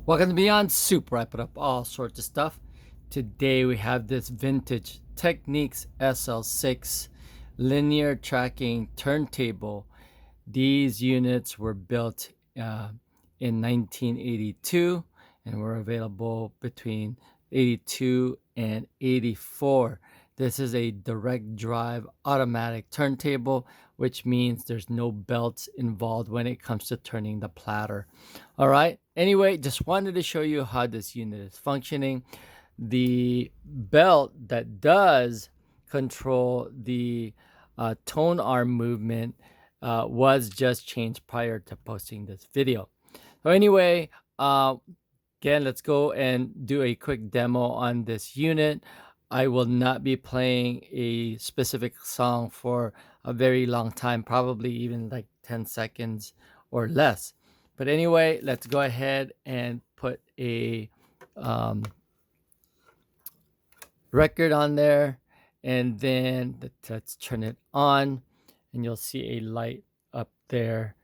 Welcome to Beyond Soup, where I put up all sorts of stuff. Today we have this vintage Technics SL-6 linear tracking turntable. These units were built in 1982 and were available between 82 and 84. This is a direct drive automatic turntable, which means there's no belts involved when it comes to turning the platter. All right. Anyway, just wanted to show you how this unit is functioning. The belt that does control the tone arm movement was just changed prior to posting this video. So anyway, again, let's go and do a quick demo on this unit. I will not be playing a specific song for a very long time, probably even like 10 seconds or less. But anyway, let's go ahead and put a record on there, and then let's turn it on, and you'll see a light up there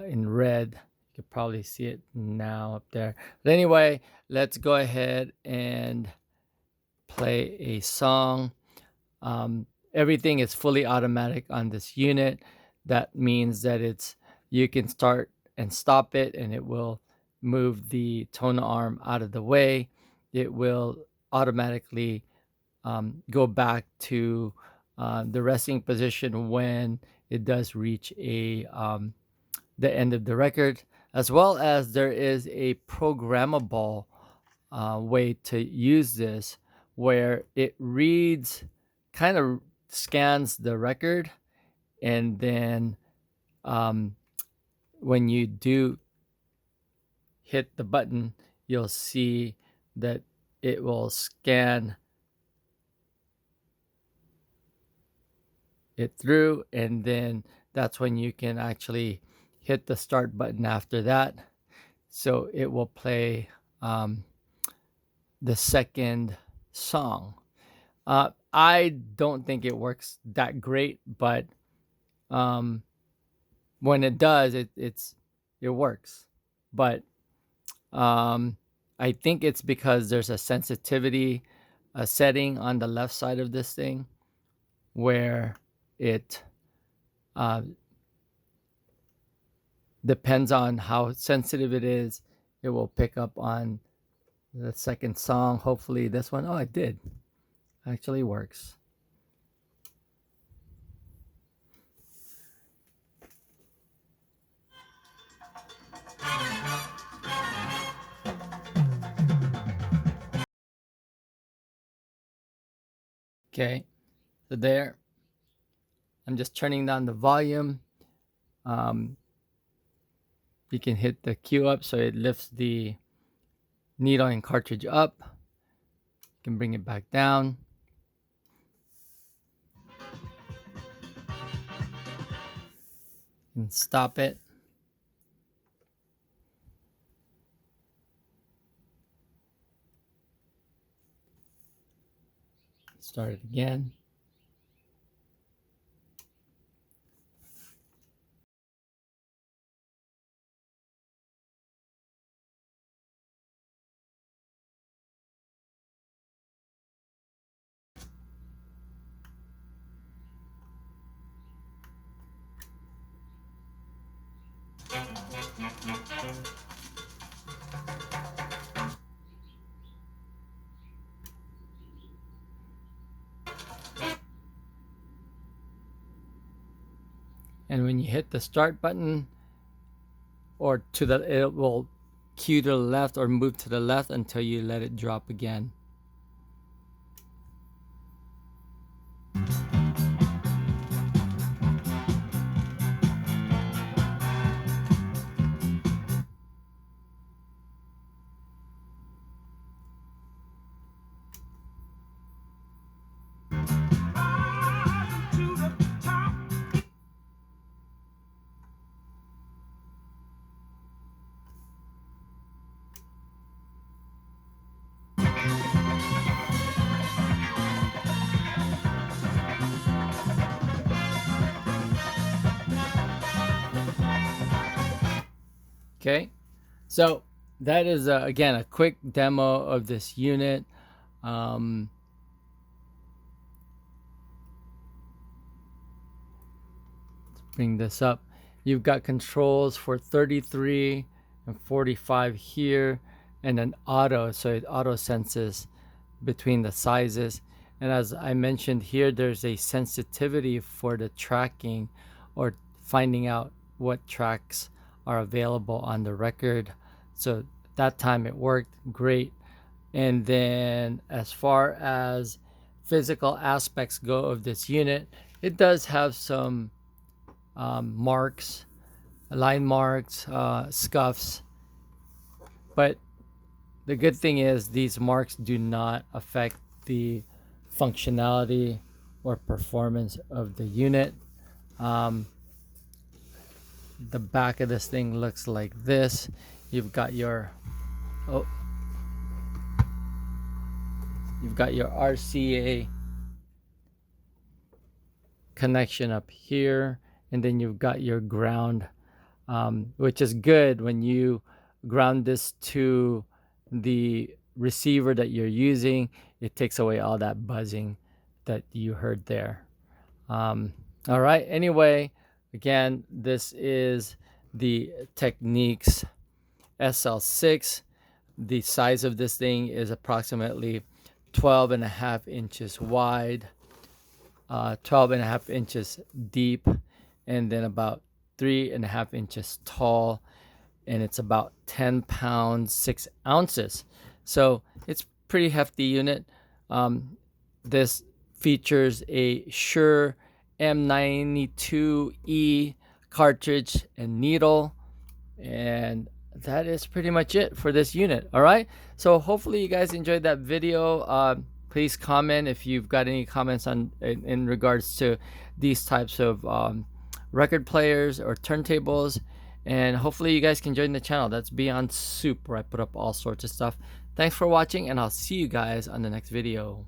in red. You can probably see it now up there. But anyway, let's go ahead and play a song. Everything is fully automatic on this unit. That means that you can start and stop it, and it will move the tone arm out of the way. It will automatically go back to the resting position when it does reach the end of the record, as well as there is a programmable way to use this, where it reads, kind of scans the record, and then when you do hit the button, you'll see that it will scan it through, and then that's when you can actually hit the start button after that. So it will play the second song. I don't think it works that great, but when it does, it works. But I think it's because there's a sensitivity setting on the left side of this thing, where it depends on how sensitive it is. It will pick up on the second song. Hopefully this one, oh, it did. Actually works. Okay, so there, I'm just turning down the volume. You can hit the Q up so it lifts the needle and cartridge up. You can bring it back down. And stop it. Start it again. And when you hit the start button, or it will cue to the left or move to the left until you let it drop again. Okay, so that is again a quick demo of this unit. Bring this up. You've got controls for 33 and 45 here, and an auto, so it auto senses between the sizes. And as I mentioned here, there's a sensitivity for the tracking or finding out what tracks are available on the record. So that time it worked great. And then as far as physical aspects go of this unit, it does have some marks, line marks, scuffs, but the good thing is these marks do not affect the functionality or performance of the unit. The back of this thing looks like this. You've got your RCA connection up here, and then you've got your ground, which is good when you ground this to the receiver that you're using. It takes away all that buzzing that you heard there. All right, anyway, again, this is the Technics SL-6. The size of this thing is approximately 12.5 inches wide, 12.5 inches deep, and then about 3.5 inches tall, and it's about 10 pounds 6 ounces. So it's pretty hefty unit. This features a Shure M92E cartridge and needle, and that is pretty much it for this unit. All right, so hopefully you guys enjoyed that video. Please comment if you've got any comments on in regards to these types of record players or turntables, and hopefully you guys can join the channel. That's Beyond Soup, where I put up all sorts of stuff. Thanks for watching, and I'll see you guys on the next video.